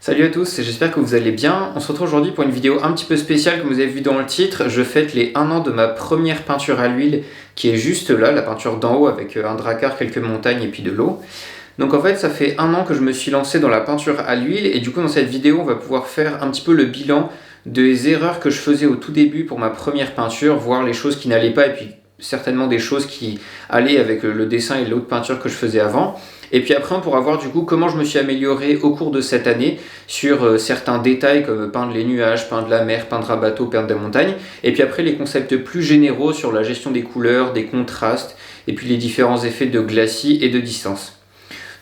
Salut à tous, j'espère que vous allez bien. On se retrouve aujourd'hui pour une vidéo un petit peu spéciale. Comme vous avez vu dans le titre, je fête les 1 an de ma première peinture à l'huile qui est juste là, la peinture d'en haut avec un dracar, quelques montagnes et puis de l'eau. Donc en fait ça fait 1 an que je me suis lancé dans la peinture à l'huile et du coup dans cette vidéo on va pouvoir faire un petit peu le bilan des erreurs que je faisais au tout début pour ma première peinture, voir les choses qui n'allaient pas et puis certainement des choses qui allaient avec le dessin et l'autre peinture que je faisais avant. Et puis après on pourra voir du coup comment je me suis amélioré au cours de cette année sur certains détails comme peindre les nuages, peindre la mer, peindre un bateau, peindre des montagnes. Et puis après les concepts plus généraux sur la gestion des couleurs, des contrastes et puis les différents effets de glacis et de distance.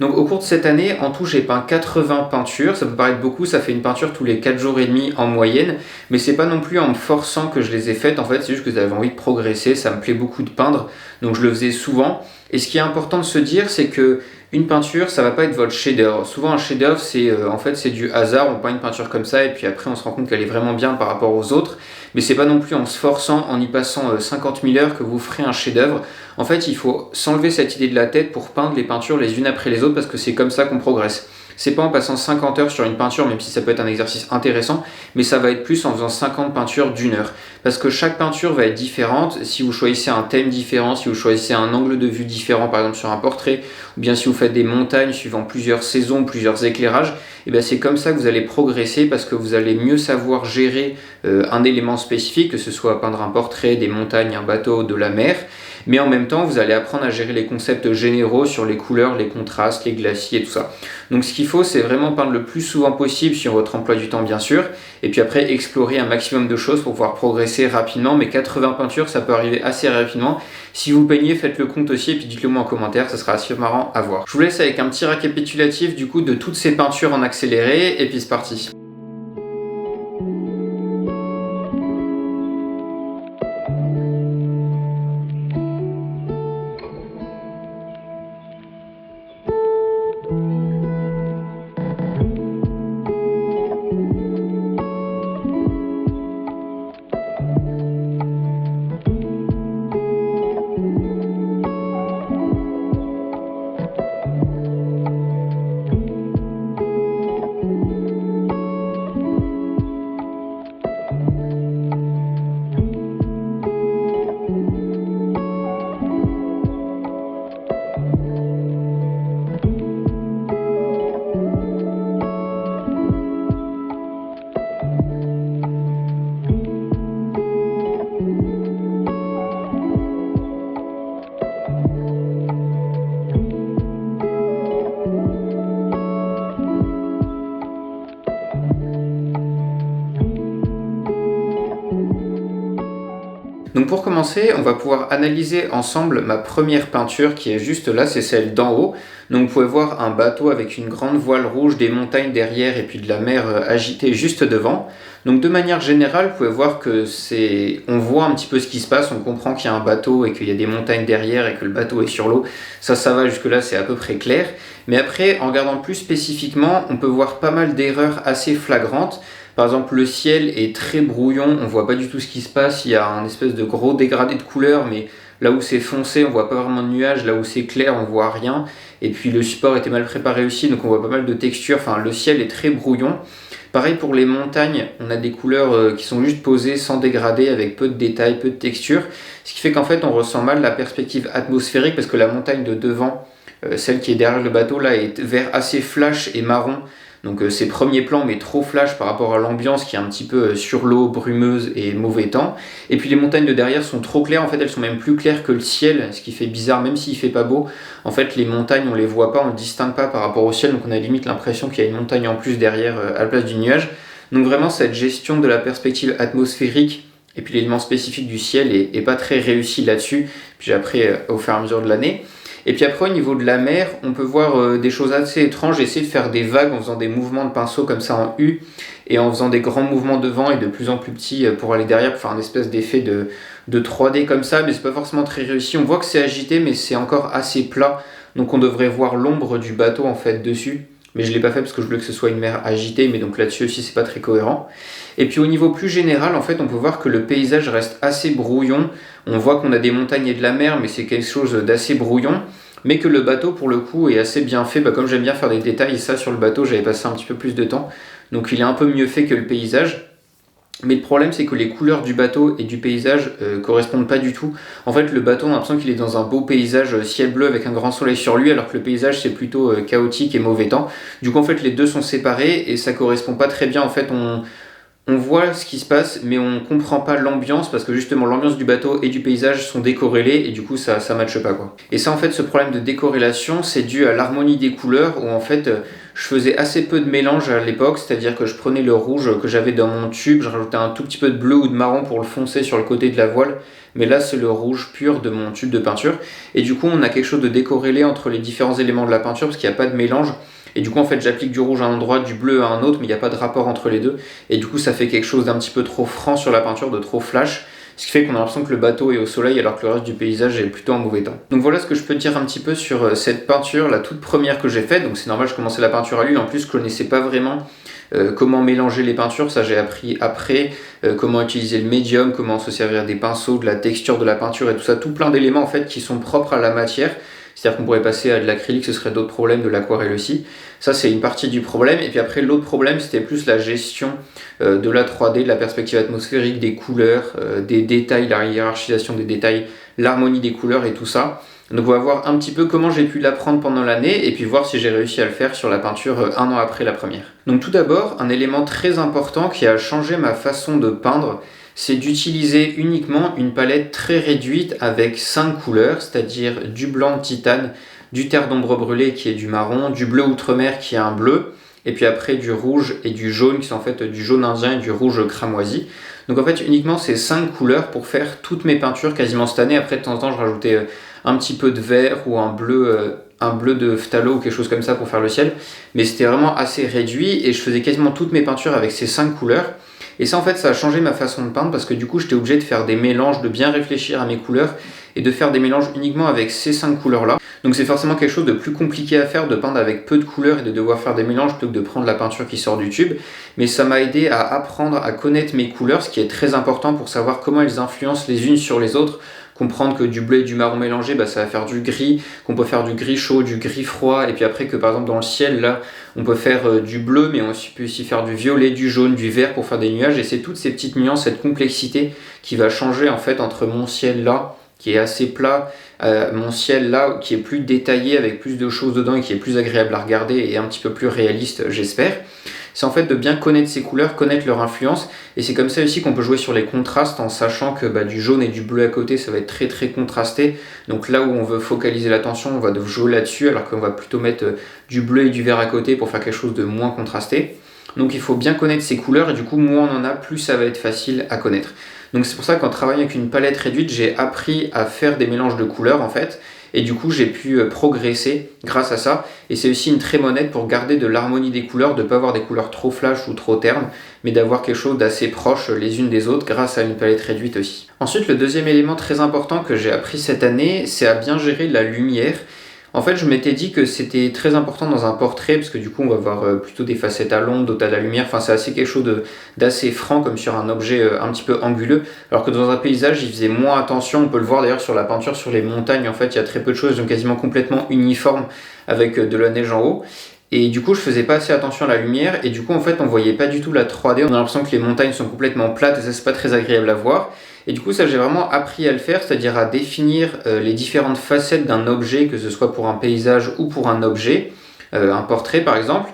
Donc au cours de cette année, en tout j'ai peint 80 peintures, ça peut paraître beaucoup, ça fait une peinture tous les 4 jours et demi en moyenne, mais c'est pas non plus en me forçant que je les ai faites, en fait c'est juste que j'avais envie de progresser, ça me plaît beaucoup de peindre, donc je le faisais souvent. Et ce qui est important de se dire, c'est que une peinture, ça va pas être votre chef-d'œuvre. Souvent un chef-d'œuvre, c'est du hasard, on peint une peinture comme ça et puis après on se rend compte qu'elle est vraiment bien par rapport aux autres, mais c'est pas non plus en se forçant, en y passant 50 000 heures que vous ferez un chef-d'œuvre. En fait, il faut s'enlever cette idée de la tête pour peindre les peintures les unes après les autres parce que c'est comme ça qu'on progresse. C'est pas en passant 50 heures sur une peinture, même si ça peut être un exercice intéressant, mais ça va être plus en faisant 50 peintures d'une heure. Parce que chaque peinture va être différente. Si vous choisissez un thème différent, si vous choisissez un angle de vue différent, par exemple sur un portrait, ou bien si vous faites des montagnes suivant plusieurs saisons, plusieurs éclairages, et bien c'est comme ça que vous allez progresser parce que vous allez mieux savoir gérer un élément spécifique, que ce soit peindre un portrait, des montagnes, un bateau, de la mer. Mais en même temps, vous allez apprendre à gérer les concepts généraux sur les couleurs, les contrastes, les glacis et tout ça. Donc ce qu'il faut, c'est vraiment peindre le plus souvent possible sur votre emploi du temps, bien sûr, et puis après explorer un maximum de choses pour pouvoir progresser rapidement. Mais 80 peintures, ça peut arriver assez rapidement. Si vous peignez, faites le compte aussi et puis dites-le moi en commentaire, ça sera assez marrant à voir. Je vous laisse avec un petit récapitulatif du coup de toutes ces peintures en accéléré et puis c'est parti. Donc pour commencer, on va pouvoir analyser ensemble ma première peinture qui est juste là, c'est celle d'en haut. Donc vous pouvez voir un bateau avec une grande voile rouge, des montagnes derrière et puis de la mer agitée juste devant. Donc de manière générale, vous pouvez voir que on voit un petit peu ce qui se passe, on comprend qu'il y a un bateau et qu'il y a des montagnes derrière et que le bateau est sur l'eau. Ça va jusque là, c'est à peu près clair. Mais après, en regardant plus spécifiquement, on peut voir pas mal d'erreurs assez flagrantes. Par exemple, le ciel est très brouillon, on voit pas du tout ce qui se passe, il y a un espèce de gros dégradé de couleurs, mais là où c'est foncé, on voit pas vraiment de nuages, là où c'est clair, on voit rien. Et puis le support était mal préparé aussi, donc on voit pas mal de textures, enfin le ciel est très brouillon. Pareil pour les montagnes, on a des couleurs qui sont juste posées sans dégrader, avec peu de détails, peu de textures, ce qui fait qu'en fait on ressent mal la perspective atmosphérique, parce que la montagne de devant, celle qui est derrière le bateau là, est vert assez flash et marron. Donc ces premiers plans mais trop flash par rapport à l'ambiance qui est un petit peu sur l'eau, brumeuse et mauvais temps. Et puis les montagnes de derrière sont trop claires, en fait elles sont même plus claires que le ciel, ce qui fait bizarre, même s'il fait pas beau. En fait les montagnes on les voit pas, on ne distingue pas par rapport au ciel, donc on a limite l'impression qu'il y a une montagne en plus derrière à la place du nuage. Donc vraiment cette gestion de la perspective atmosphérique et puis l'élément spécifique du ciel est pas très réussi là-dessus, puis après au fur et à mesure de l'année. Et puis après au niveau de la mer, on peut voir des choses assez étranges, essayer de faire des vagues en faisant des mouvements de pinceau comme ça en U, et en faisant des grands mouvements devant et de plus en plus petits pour aller derrière, pour faire un espèce d'effet de 3D comme ça, mais c'est pas forcément très réussi. On voit que c'est agité, mais c'est encore assez plat, donc on devrait voir l'ombre du bateau en fait dessus. Mais je ne l'ai pas fait parce que je voulais que ce soit une mer agitée, mais donc là-dessus aussi c'est pas très cohérent. Et puis au niveau plus général, en fait, on peut voir que le paysage reste assez brouillon. On voit qu'on a des montagnes et de la mer, mais c'est quelque chose d'assez brouillon. mais que le bateau pour le coup est assez bien fait, comme j'aime bien faire des détails, ça sur le bateau j'avais passé un petit peu plus de temps, donc il est un peu mieux fait que le paysage. Mais le problème c'est que les couleurs du bateau et du paysage correspondent pas du tout. En fait le bateau on a l'impression qu'il est dans un beau paysage ciel bleu avec un grand soleil sur lui, alors que le paysage c'est plutôt chaotique et mauvais temps. Du coup en fait les deux sont séparés et ça correspond pas très bien. En fait on voit ce qui se passe, mais on comprend pas l'ambiance parce que justement l'ambiance du bateau et du paysage sont décorrélées et du coup ça matche pas quoi. Et ça en fait ce problème de décorrélation c'est dû à l'harmonie des couleurs où en fait je faisais assez peu de mélange à l'époque, c'est-à-dire que je prenais le rouge que j'avais dans mon tube, je rajoutais un tout petit peu de bleu ou de marron pour le foncer sur le côté de la voile, mais là c'est le rouge pur de mon tube de peinture et du coup on a quelque chose de décorrélé entre les différents éléments de la peinture parce qu'il n'y a pas de mélange. Et du coup, en fait, j'applique du rouge à un endroit, du bleu à un autre, mais il n'y a pas de rapport entre les deux. Et du coup, ça fait quelque chose d'un petit peu trop franc sur la peinture, de trop flash. Ce qui fait qu'on a l'impression que le bateau est au soleil alors que le reste du paysage est plutôt en mauvais temps. Donc voilà ce que je peux dire un petit peu sur cette peinture, la toute première que j'ai faite. Donc c'est normal, je commençais la peinture à l'huile. En plus, je ne connaissais pas vraiment comment mélanger les peintures. Ça, j'ai appris après. Comment utiliser le médium, comment se servir des pinceaux, de la texture de la peinture et tout ça. Tout plein d'éléments en fait qui sont propres à la matière. C'est-à-dire qu'on pourrait passer à de l'acrylique, ce serait d'autres problèmes, de l'aquarelle aussi. Ça, c'est une partie du problème. Et puis après, l'autre problème, c'était plus la gestion de la 3D, de la perspective atmosphérique, des couleurs, des détails, la hiérarchisation des détails, l'harmonie des couleurs et tout ça. Donc on va voir un petit peu comment j'ai pu l'apprendre pendant l'année et puis voir si j'ai réussi à le faire sur la peinture un an après la première. Donc tout d'abord, un élément très important qui a changé ma façon de peindre, c'est d'utiliser uniquement une palette très réduite avec 5 couleurs, c'est-à-dire du blanc titane, du terre d'ombre brûlée qui est du marron, du bleu outre-mer qui est un bleu, et puis après du rouge et du jaune qui sont en fait du jaune indien et du rouge cramoisi. Donc en fait uniquement ces 5 couleurs pour faire toutes mes peintures quasiment cette année. Après de temps en temps je rajoutais un petit peu de vert ou un bleu de phthalo ou quelque chose comme ça pour faire le ciel. Mais c'était vraiment assez réduit et je faisais quasiment toutes mes peintures avec ces 5 couleurs. Et ça en fait ça a changé ma façon de peindre parce que du coup j'étais obligé de faire des mélanges, de bien réfléchir à mes couleurs et de faire des mélanges uniquement avec ces 5 couleurs là. Donc c'est forcément quelque chose de plus compliqué à faire, de peindre avec peu de couleurs et de devoir faire des mélanges plutôt que de prendre la peinture qui sort du tube. Mais ça m'a aidé à apprendre à connaître mes couleurs, ce qui est très important pour savoir comment elles influencent les unes sur les autres. Comprendre que du bleu et du marron mélangé, ça va faire du gris, qu'on peut faire du gris chaud, du gris froid, et puis après que par exemple dans le ciel, là, on peut faire du bleu, mais on peut aussi faire du violet, du jaune, du vert pour faire des nuages, et c'est toutes ces petites nuances, cette complexité qui va changer en fait entre mon ciel là, qui est assez plat, mon ciel là, qui est plus détaillé, avec plus de choses dedans, et qui est plus agréable à regarder, et un petit peu plus réaliste, j'espère. C'est en fait de bien connaître ces couleurs, connaître leur influence, et c'est comme ça aussi qu'on peut jouer sur les contrastes en sachant que du jaune et du bleu à côté ça va être très très contrasté, donc là où on veut focaliser l'attention on va devoir jouer là-dessus alors qu'on va plutôt mettre du bleu et du vert à côté pour faire quelque chose de moins contrasté. Donc il faut bien connaître ces couleurs et du coup moins on en a plus ça va être facile à connaître. Donc c'est pour ça qu'en travaillant avec une palette réduite j'ai appris à faire des mélanges de couleurs en fait. Et du coup, j'ai pu progresser grâce à ça. Et c'est aussi une très bonne aide pour garder de l'harmonie des couleurs, de ne pas avoir des couleurs trop flash ou trop ternes, mais d'avoir quelque chose d'assez proche les unes des autres grâce à une palette réduite aussi. Ensuite, le deuxième élément très important que j'ai appris cette année, c'est à bien gérer la lumière. En fait, je m'étais dit que c'était très important dans un portrait, parce que du coup, on va voir plutôt des facettes à l'ombre, d'autres à la lumière. Enfin, c'est assez quelque chose d'assez franc, comme sur un objet un petit peu anguleux. Alors que dans un paysage, il faisait moins attention. On peut le voir d'ailleurs sur la peinture, sur les montagnes. En fait, il y a très peu de choses, elles sont quasiment complètement uniformes, avec de la neige en haut. Et du coup, je faisais pas assez attention à la lumière. Et du coup, en fait, on voyait pas du tout la 3D. On a l'impression que les montagnes sont complètement plates, et ça, c'est pas très agréable à voir. Et du coup, ça, j'ai vraiment appris à le faire, c'est-à-dire à définir les différentes facettes d'un objet, que ce soit pour un paysage ou pour un objet, un portrait par exemple,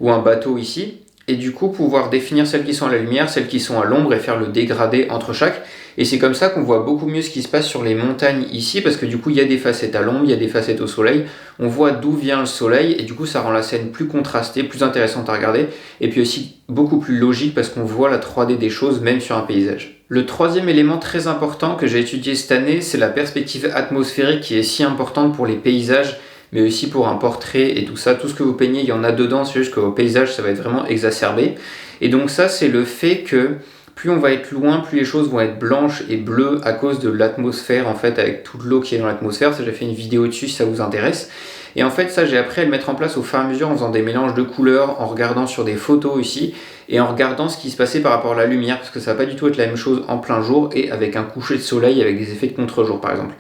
ou un bateau ici. Et du coup, pouvoir définir celles qui sont à la lumière, celles qui sont à l'ombre et faire le dégradé entre chaque. Et c'est comme ça qu'on voit beaucoup mieux ce qui se passe sur les montagnes ici, parce que du coup, il y a des facettes à l'ombre, il y a des facettes au soleil. On voit d'où vient le soleil, et du coup, ça rend la scène plus contrastée, plus intéressante à regarder, et puis aussi beaucoup plus logique, parce qu'on voit la 3D des choses, même sur un paysage. Le troisième élément très important que j'ai étudié cette année, c'est la perspective atmosphérique qui est si importante pour les paysages, mais aussi pour un portrait et tout ça. Tout ce que vous peignez, il y en a dedans, c'est juste qu'au paysage, ça va être vraiment exacerbé. Et donc ça, c'est le fait que plus on va être loin, plus les choses vont être blanches et bleues à cause de l'atmosphère, en fait, avec toute l'eau qui est dans l'atmosphère. Ça, j'ai fait une vidéo dessus si ça vous intéresse. Et en fait, ça, j'ai appris à le mettre en place au fur et à mesure en faisant des mélanges de couleurs, en regardant sur des photos ici, et en regardant ce qui se passait par rapport à la lumière, parce que ça va pas du tout être la même chose en plein jour et avec un coucher de soleil, avec des effets de contre-jour, par exemple.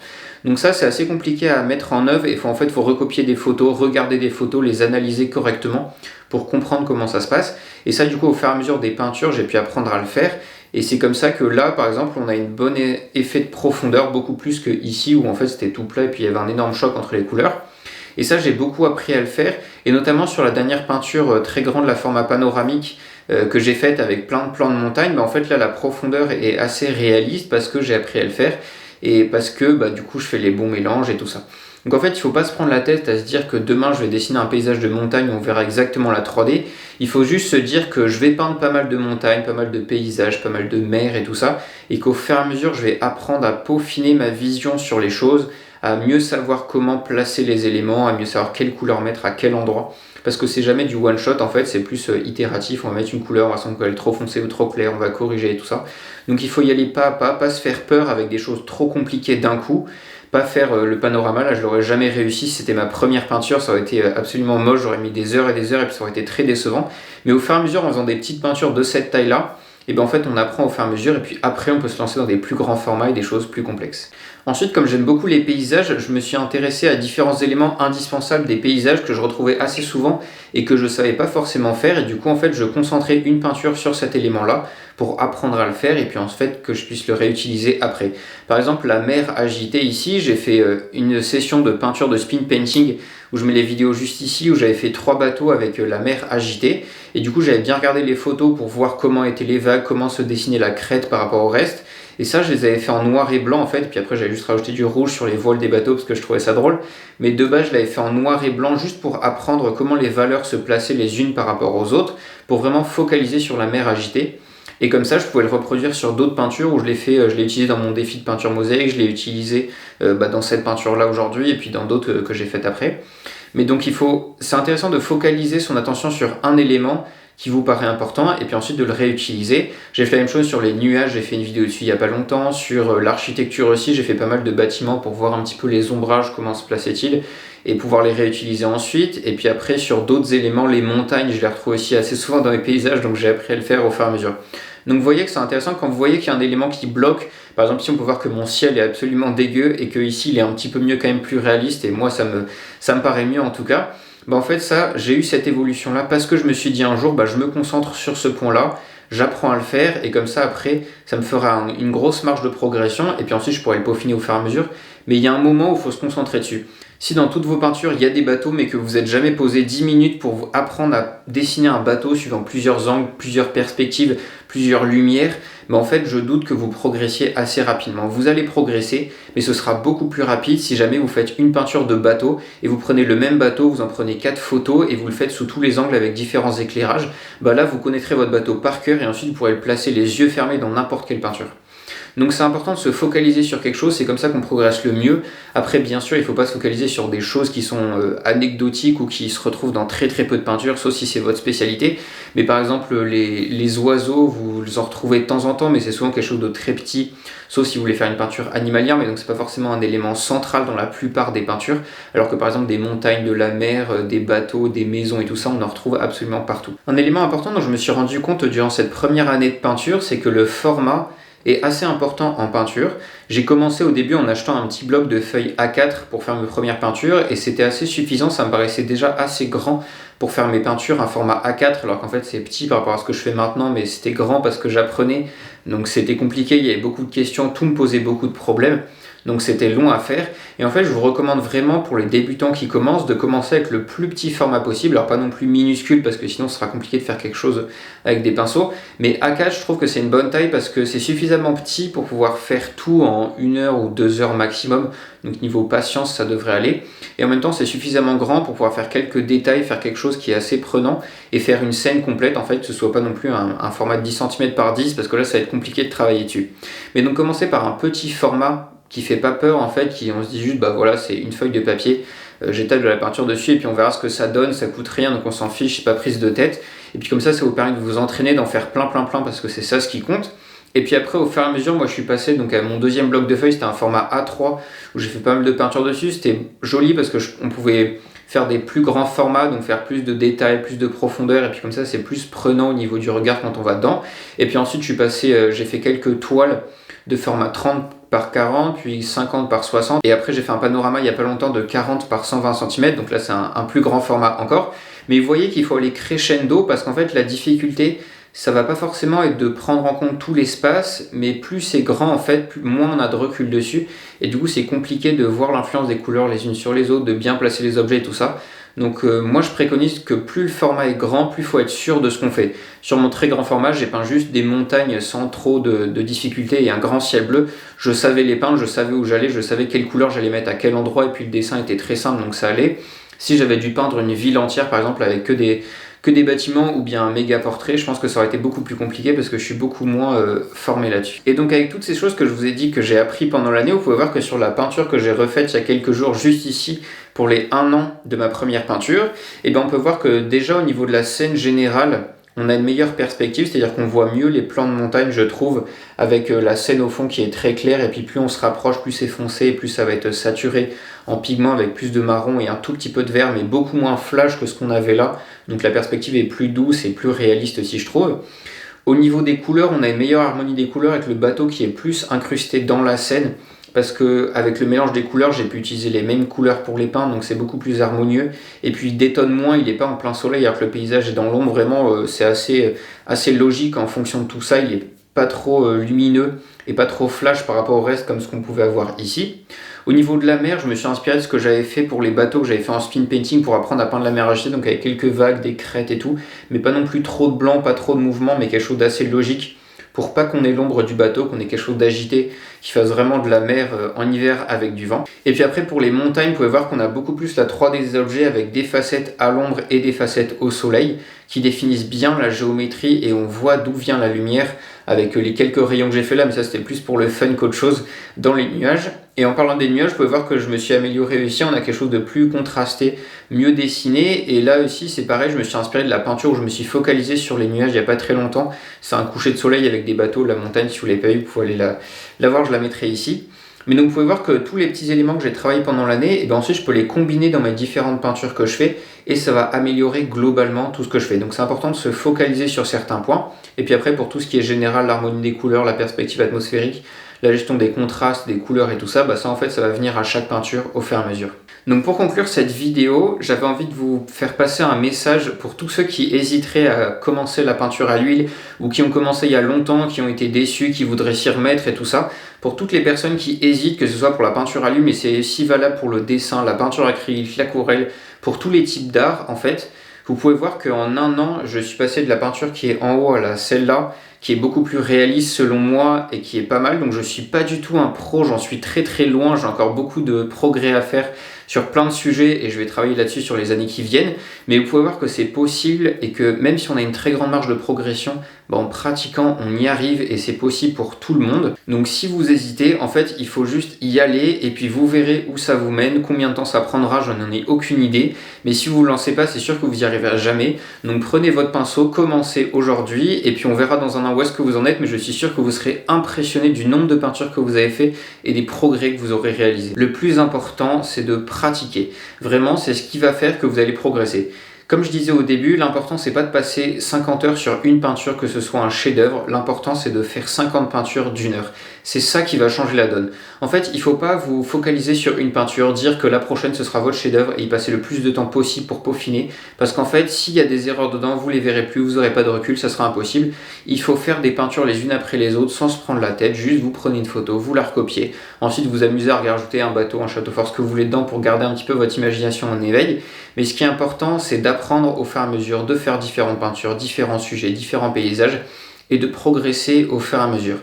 Donc ça, c'est assez compliqué à mettre en œuvre et faut recopier des photos, regarder des photos, les analyser correctement pour comprendre comment ça se passe. Et ça, du coup, au fur et à mesure des peintures, j'ai pu apprendre à le faire. Et c'est comme ça que là, par exemple, on a une bonne effet de profondeur, beaucoup plus que ici où en fait c'était tout plat et puis il y avait un énorme choc entre les couleurs. Et ça, j'ai beaucoup appris à le faire, et notamment sur la dernière peinture très grande, la format panoramique, que j'ai faite avec plein de plans de montagne, en fait là la profondeur est assez réaliste parce que j'ai appris à le faire et parce que du coup je fais les bons mélanges et tout ça. Donc en fait il ne faut pas se prendre la tête à se dire que demain je vais dessiner un paysage de montagne où on verra exactement la 3D. Il faut juste se dire que je vais peindre pas mal de montagnes, pas mal de paysages, pas mal de mers et tout ça, et qu'au fur et à mesure je vais apprendre à peaufiner ma vision sur les choses, à mieux savoir comment placer les éléments, à mieux savoir quelle couleur mettre à quel endroit. Parce que c'est jamais du one shot en fait, c'est plus itératif, on va mettre une couleur, on va sentir qu'elle est trop foncée ou trop claire, on va corriger et tout ça. Donc il faut y aller pas à pas se faire peur avec des choses trop compliquées d'un coup, pas faire le panorama, là je l'aurais jamais réussi, si c'était ma première peinture, ça aurait été absolument moche, j'aurais mis des heures et puis ça aurait été très décevant. Mais au fur et à mesure, en faisant des petites peintures de cette taille-là, et en fait on apprend au fur et à mesure, et puis après on peut se lancer dans des plus grands formats et des choses plus complexes. Ensuite, comme j'aime beaucoup les paysages, je me suis intéressé à différents éléments indispensables des paysages que je retrouvais assez souvent et que je ne savais pas forcément faire. Et du coup, en fait, je concentrais une peinture sur cet élément-là pour apprendre à le faire et puis en fait que je puisse le réutiliser après. Par exemple, la mer agitée ici, j'ai fait une session de peinture de spin painting où je mets les vidéos juste ici, où j'avais fait 3 bateaux avec la mer agitée. Et du coup, j'avais bien regardé les photos pour voir comment étaient les vagues, comment se dessinait la crête par rapport au reste. Et ça, je les avais fait en noir et blanc en fait, puis après j'avais juste rajouté du rouge sur les voiles des bateaux parce que je trouvais ça drôle. Mais de base, je l'avais fait en noir et blanc juste pour apprendre comment les valeurs se plaçaient les unes par rapport aux autres, pour vraiment focaliser sur la mer agitée. Et comme ça, je pouvais le reproduire sur d'autres peintures où je l'ai utilisé dans mon défi de peinture mosaïque, je l'ai utilisé dans cette peinture-là aujourd'hui et puis dans d'autres que j'ai faites après. Mais donc c'est intéressant de focaliser son attention sur un élément qui vous paraît important et puis ensuite de le réutiliser. J'ai fait la même chose sur les nuages, j'ai fait une vidéo dessus il n'y a pas longtemps, sur l'architecture aussi, j'ai fait pas mal de bâtiments pour voir un petit peu les ombrages, comment se plaçaient-ils et pouvoir les réutiliser ensuite. Et puis après sur d'autres éléments, les montagnes, je les retrouve aussi assez souvent dans les paysages, donc j'ai appris à le faire au fur et à mesure. Donc vous voyez que c'est intéressant quand vous voyez qu'il y a un élément qui bloque. Par exemple, si on peut voir que mon ciel est absolument dégueu et que ici il est un petit peu mieux, quand même plus réaliste, et moi ça me paraît mieux en tout cas. En fait ça, j'ai eu cette évolution là parce que je me suis dit un jour je me concentre sur ce point là, j'apprends à le faire et comme ça après ça me fera une grosse marge de progression et puis ensuite je pourrai le peaufiner au fur et à mesure. Mais il y a un moment où il faut se concentrer dessus. Si dans toutes vos peintures il y a des bateaux mais que vous n'êtes jamais posé 10 minutes pour vous apprendre à dessiner un bateau suivant plusieurs angles, plusieurs perspectives, plusieurs lumières, en fait je doute que vous progressiez assez rapidement. Vous allez progresser mais ce sera beaucoup plus rapide si jamais vous faites une peinture de bateau et vous prenez le même bateau, vous en prenez 4 photos et vous le faites sous tous les angles avec différents éclairages. Là vous connaîtrez votre bateau par cœur et ensuite vous pourrez le placer les yeux fermés dans n'importe quelle peinture. Donc c'est important de se focaliser sur quelque chose, c'est comme ça qu'on progresse le mieux. Après bien sûr il ne faut pas se focaliser sur des choses qui sont anecdotiques ou qui se retrouvent dans très très peu de peintures, sauf si c'est votre spécialité. Mais par exemple les oiseaux, vous en retrouvez de temps en temps, mais c'est souvent quelque chose de très petit, sauf si vous voulez faire une peinture animalière, mais donc c'est pas forcément un élément central dans la plupart des peintures, alors que par exemple des montagnes, de la mer, des bateaux, des maisons et tout ça, on en retrouve absolument partout. Un élément important dont je me suis rendu compte durant cette première année de peinture, c'est que le format est assez important en peinture. J'ai commencé au début en achetant un petit bloc de feuilles A4 pour faire mes premières peintures et c'était assez suffisant, ça me paraissait déjà assez grand pour faire mes peintures, un format A4 alors qu'en fait c'est petit par rapport à ce que je fais maintenant, mais c'était grand parce que j'apprenais, donc c'était compliqué, il y avait beaucoup de questions, tout me posait beaucoup de problèmes. Donc c'était long à faire et en fait je vous recommande vraiment pour les débutants qui commencent de commencer avec le plus petit format possible, alors pas non plus minuscule parce que sinon ce sera compliqué de faire quelque chose avec des pinceaux, mais A4 je trouve que c'est une bonne taille parce que c'est suffisamment petit pour pouvoir faire tout en 1 heure ou 2 heures maximum, donc niveau patience ça devrait aller, et en même temps c'est suffisamment grand pour pouvoir faire quelques détails, faire quelque chose qui est assez prenant et faire une scène complète en fait, que ce soit pas non plus un format de 10 cm par 10 parce que là ça va être compliqué de travailler dessus. Mais donc commencer par un petit format qui fait pas peur en fait, on se dit juste voilà c'est une feuille de papier, j'étale de la peinture dessus et puis on verra ce que ça donne, ça coûte rien donc on s'en fiche, c'est pas prise de tête, et puis comme ça vous permet de vous entraîner, d'en faire plein parce que c'est ça ce qui compte. Et puis après au fur et à mesure moi je suis passé donc à mon deuxième bloc de feuilles, c'était un format A3 où j'ai fait pas mal de peinture dessus, c'était joli parce que on pouvait faire des plus grands formats, donc faire plus de détails, plus de profondeur, et puis comme ça c'est plus prenant au niveau du regard quand on va dedans. Et puis ensuite je suis passé, j'ai fait quelques toiles de format 30 par 40, puis 50 par 60. Et après, j'ai fait un panorama il n'y a pas longtemps de 40 par 120 cm. Donc là, c'est un plus grand format encore. Mais vous voyez qu'il faut aller crescendo parce qu'en fait, la difficulté, ça va pas forcément être de prendre en compte tout l'espace, mais plus c'est grand en fait, moins on a de recul dessus. Et du coup, c'est compliqué de voir l'influence des couleurs les unes sur les autres, de bien placer les objets et tout ça. Donc moi, je préconise que plus le format est grand, plus il faut être sûr de ce qu'on fait. Sur mon très grand format, j'ai peint juste des montagnes sans trop de difficultés et un grand ciel bleu. Je savais les peindre, je savais où j'allais, je savais quelle couleur j'allais mettre à quel endroit, et puis le dessin était très simple, donc ça allait. Si j'avais dû peindre une ville entière, par exemple, avec que des bâtiments ou bien un méga portrait, je pense que ça aurait été beaucoup plus compliqué parce que je suis beaucoup moins formé là-dessus. Et donc avec toutes ces choses que je vous ai dit que j'ai appris pendant l'année, vous pouvez voir que sur la peinture que j'ai refaite il y a quelques jours juste ici pour les 1 an de ma première peinture, et ben on peut voir que déjà au niveau de la scène générale, on a une meilleure perspective, c'est-à-dire qu'on voit mieux les plans de montagne, je trouve, avec la scène au fond qui est très claire, et puis plus on se rapproche, plus c'est foncé, plus ça va être saturé en pigments avec plus de marron et un tout petit peu de vert, mais beaucoup moins flash que ce qu'on avait là. Donc la perspective est plus douce et plus réaliste aussi, je trouve. Au niveau des couleurs, on a une meilleure harmonie des couleurs avec le bateau qui est plus incrusté dans la scène, parce que avec le mélange des couleurs, j'ai pu utiliser les mêmes couleurs pour les peindre, donc c'est beaucoup plus harmonieux. Et puis il détonne moins, il n'est pas en plein soleil, alors que le paysage est dans l'ombre. Vraiment, c'est assez logique en fonction de tout ça. Il n'est pas trop lumineux et pas trop flash par rapport au reste, comme ce qu'on pouvait avoir ici. Au niveau de la mer, je me suis inspiré de ce que j'avais fait pour les bateaux, que j'avais fait en spin painting pour apprendre à peindre la mer agitée, donc avec quelques vagues, des crêtes et tout, mais pas non plus trop de blanc, pas trop de mouvement, mais quelque chose d'assez logique, pour pas qu'on ait l'ombre du bateau, qu'on ait quelque chose d'agité, qui fasse vraiment de la mer en hiver avec du vent. Et puis après, pour les montagnes, vous pouvez voir qu'on a beaucoup plus la 3D des objets avec des facettes à l'ombre et des facettes au soleil, qui définissent bien la géométrie et on voit d'où vient la lumière avec les quelques rayons que j'ai fait là, mais ça c'était plus pour le fun qu'autre chose dans les nuages. Et en parlant des nuages, vous pouvez voir que je me suis amélioré aussi, on a quelque chose de plus contrasté, mieux dessiné, et là aussi c'est pareil, je me suis inspiré de la peinture où je me suis focalisé sur les nuages il n'y a pas très longtemps. C'est un coucher de soleil avec des bateaux, la montagne, si vous ne l'avez pas vu, vous pouvez aller la voir, je la mettrai ici. Mais donc vous pouvez voir que tous les petits éléments que j'ai travaillé pendant l'année, et bien ensuite je peux les combiner dans mes différentes peintures que je fais, et ça va améliorer globalement tout ce que je fais. Donc c'est important de se focaliser sur certains points, et puis après pour tout ce qui est général, l'harmonie des couleurs, la perspective atmosphérique, la gestion des contrastes, des couleurs et tout ça, ça en fait ça va venir à chaque peinture au fur et à mesure. Donc pour conclure cette vidéo, j'avais envie de vous faire passer un message pour tous ceux qui hésiteraient à commencer la peinture à l'huile ou qui ont commencé il y a longtemps, qui ont été déçus, qui voudraient s'y remettre et tout ça. Pour toutes les personnes qui hésitent, que ce soit pour la peinture à l'huile, mais c'est aussi valable pour le dessin, la peinture acrylique, l'aquarelle, pour tous les types d'art en fait. Vous pouvez voir qu'en 1 an, je suis passé de la peinture qui est en haut à celle-là, qui est beaucoup plus réaliste selon moi et qui est pas mal. Donc je suis pas du tout un pro, j'en suis très très loin, j'ai encore beaucoup de progrès à faire sur plein de sujets et je vais travailler là-dessus sur les années qui viennent. Mais vous pouvez voir que c'est possible et que même si on a une très grande marge de progression, en pratiquant on y arrive et c'est possible pour tout le monde. Donc si vous hésitez, en fait il faut juste y aller et puis vous verrez où ça vous mène, combien de temps ça prendra, je n'en ai aucune idée. Mais si vous ne vous lancez pas, c'est sûr que vous y arriverez jamais. Donc prenez votre pinceau, commencez aujourd'hui et puis on verra dans un an où est-ce que vous en êtes, mais je suis sûr que vous serez impressionné du nombre de peintures que vous avez fait et des progrès que vous aurez réalisés. Le plus important, c'est de pratiquer. Vraiment, c'est ce qui va faire que vous allez progresser. Comme je disais au début, l'important c'est pas de passer 50 heures sur une peinture, que ce soit un chef-d'œuvre. L'important c'est de faire 50 peintures d'1 heure. C'est ça qui va changer la donne. En fait, il faut pas vous focaliser sur une peinture, dire que la prochaine ce sera votre chef-d'œuvre et y passer le plus de temps possible pour peaufiner. Parce qu'en fait, s'il y a des erreurs dedans, vous les verrez plus, vous n'aurez pas de recul, ça sera impossible. Il faut faire des peintures les unes après les autres sans se prendre la tête. Juste vous prenez une photo, vous la recopiez. Ensuite, vous amusez à rajouter un bateau, un château fort, ce que vous voulez dedans pour garder un petit peu votre imagination en éveil. Mais ce qui est important, c'est d'apprendre au fur et à mesure, de faire différentes peintures, différents sujets, différents paysages et de progresser au fur et à mesure.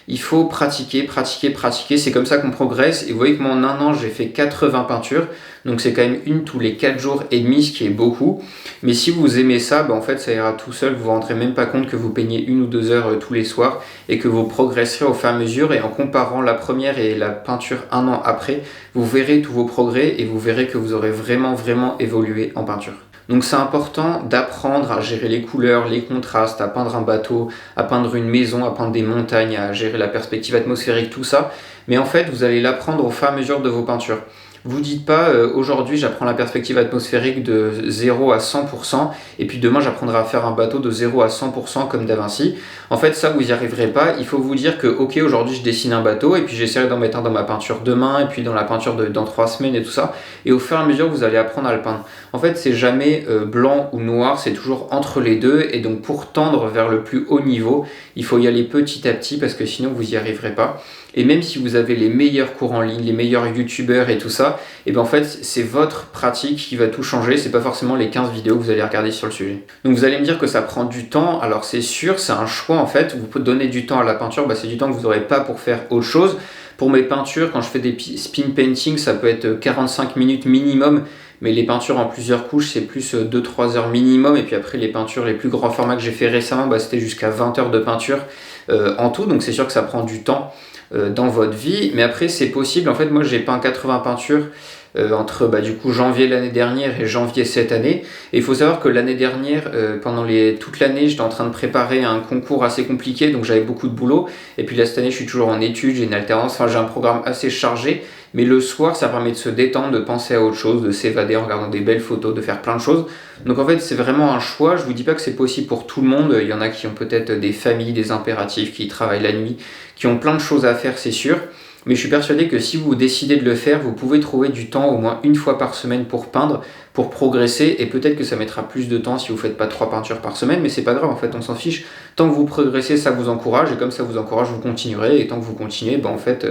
Il faut pratiquer, pratiquer, pratiquer, c'est comme ça qu'on progresse. Et vous voyez que moi en 1 an, j'ai fait 80 peintures, donc c'est quand même une tous les 4 jours et demi, ce qui est beaucoup. Mais si vous aimez ça, en fait ça ira tout seul, vous ne vous rendrez même pas compte que vous peignez 1 ou 2 heures tous les soirs et que vous progresserez au fur et à mesure. Et en comparant la première et la peinture 1 an après, vous verrez tous vos progrès et vous verrez que vous aurez vraiment évolué en peinture. Donc c'est important d'apprendre à gérer les couleurs, les contrastes, à peindre un bateau, à peindre une maison, à peindre des montagnes, à gérer la perspective atmosphérique, tout ça. Mais en fait, vous allez l'apprendre au fur et à mesure de vos peintures. Vous dites pas aujourd'hui j'apprends la perspective atmosphérique de 0 à 100% et puis demain j'apprendrai à faire un bateau de 0 à 100% comme Da Vinci. En fait ça vous n'y arriverez pas, il faut vous dire que ok aujourd'hui je dessine un bateau et puis j'essaierai d'en mettre un dans ma peinture demain et puis dans la peinture dans 3 semaines et tout ça. Et au fur et à mesure vous allez apprendre à le peindre. En fait c'est jamais blanc ou noir, c'est toujours entre les deux et donc pour tendre vers le plus haut niveau, il faut y aller petit à petit parce que sinon vous n'y arriverez pas. Et même si vous avez les meilleurs cours en ligne, les meilleurs youtubeurs et tout ça, et ben en fait c'est votre pratique qui va tout changer, c'est pas forcément les 15 vidéos que vous allez regarder sur le sujet. Donc vous allez me dire que ça prend du temps, alors c'est sûr, c'est un choix en fait, vous pouvez donner du temps à la peinture, c'est du temps que vous n'aurez pas pour faire autre chose. Pour mes peintures, quand je fais des spin painting, ça peut être 45 minutes minimum, mais les peintures en plusieurs couches, c'est plus 2-3 heures minimum, et puis après les peintures les plus grands formats que j'ai fait récemment, c'était jusqu'à 20 heures de peinture en tout, donc c'est sûr que ça prend du temps dans votre vie, mais après c'est possible. En fait moi j'ai peint 80 peintures entre du coup janvier l'année dernière et janvier cette année, et il faut savoir que l'année dernière pendant toute l'année j'étais en train de préparer un concours assez compliqué, donc j'avais beaucoup de boulot, et puis là cette année je suis toujours en études, j'ai une alternance, enfin j'ai un programme assez chargé, mais le soir ça permet de se détendre, de penser à autre chose, de s'évader en regardant des belles photos, de faire plein de choses. Donc en fait c'est vraiment un choix, je vous dis pas que c'est possible pour tout le monde, il y en a qui ont peut-être des familles, des impératifs, qui travaillent la nuit, qui ont plein de choses à faire c'est sûr, mais je suis persuadé que si vous décidez de le faire, vous pouvez trouver du temps au moins une fois par semaine pour peindre, pour progresser, et peut-être que ça mettra plus de temps si vous faites pas 3 peintures par semaine, mais c'est pas grave en fait, on s'en fiche. Tant que vous progressez, ça vous encourage, et comme ça vous encourage, vous continuerez, et tant que vous continuez, en fait,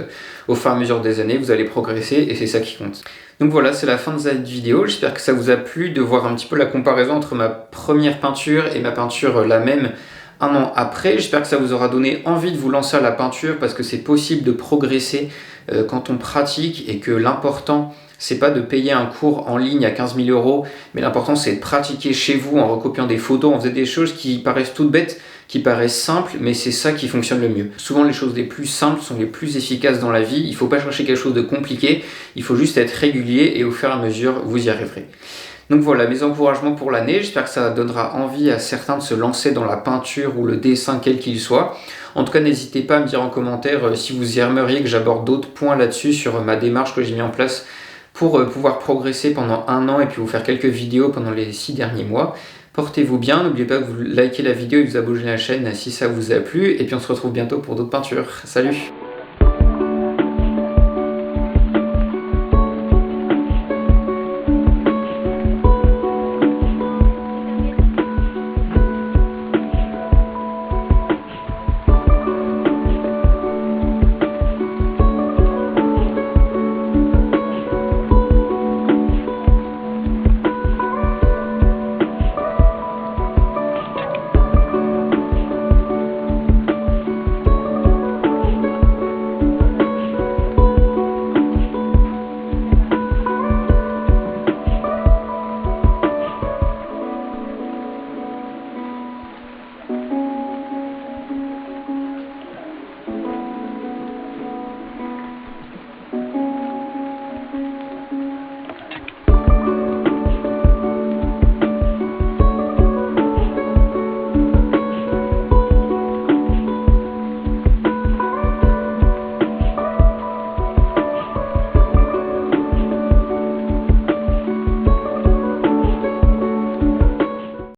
au fur et à mesure des années, vous allez progresser, et c'est ça qui compte. Donc voilà, c'est la fin de cette vidéo, j'espère que ça vous a plu de voir un petit peu la comparaison entre ma première peinture et ma peinture la même un an après. J'espère que ça vous aura donné envie de vous lancer à la peinture parce que c'est possible de progresser quand on pratique, et que l'important c'est pas de payer un cours en ligne à 15 000 €, mais l'important c'est de pratiquer chez vous en recopiant des photos, en faisant des choses qui paraissent toutes bêtes, qui paraissent simples, mais c'est ça qui fonctionne le mieux. Souvent les choses les plus simples sont les plus efficaces dans la vie, il faut pas chercher quelque chose de compliqué, il faut juste être régulier et au fur et à mesure vous y arriverez. Donc voilà, mes encouragements pour l'année, j'espère que ça donnera envie à certains de se lancer dans la peinture ou le dessin quel qu'il soit. En tout cas, n'hésitez pas à me dire en commentaire si vous aimeriez que j'aborde d'autres points là-dessus sur ma démarche que j'ai mis en place pour pouvoir progresser pendant un an et puis vous faire quelques vidéos pendant les 6 derniers mois. Portez-vous bien, n'oubliez pas de vous liker la vidéo et de vous abonner à la chaîne si ça vous a plu, et puis on se retrouve bientôt pour d'autres peintures. Salut!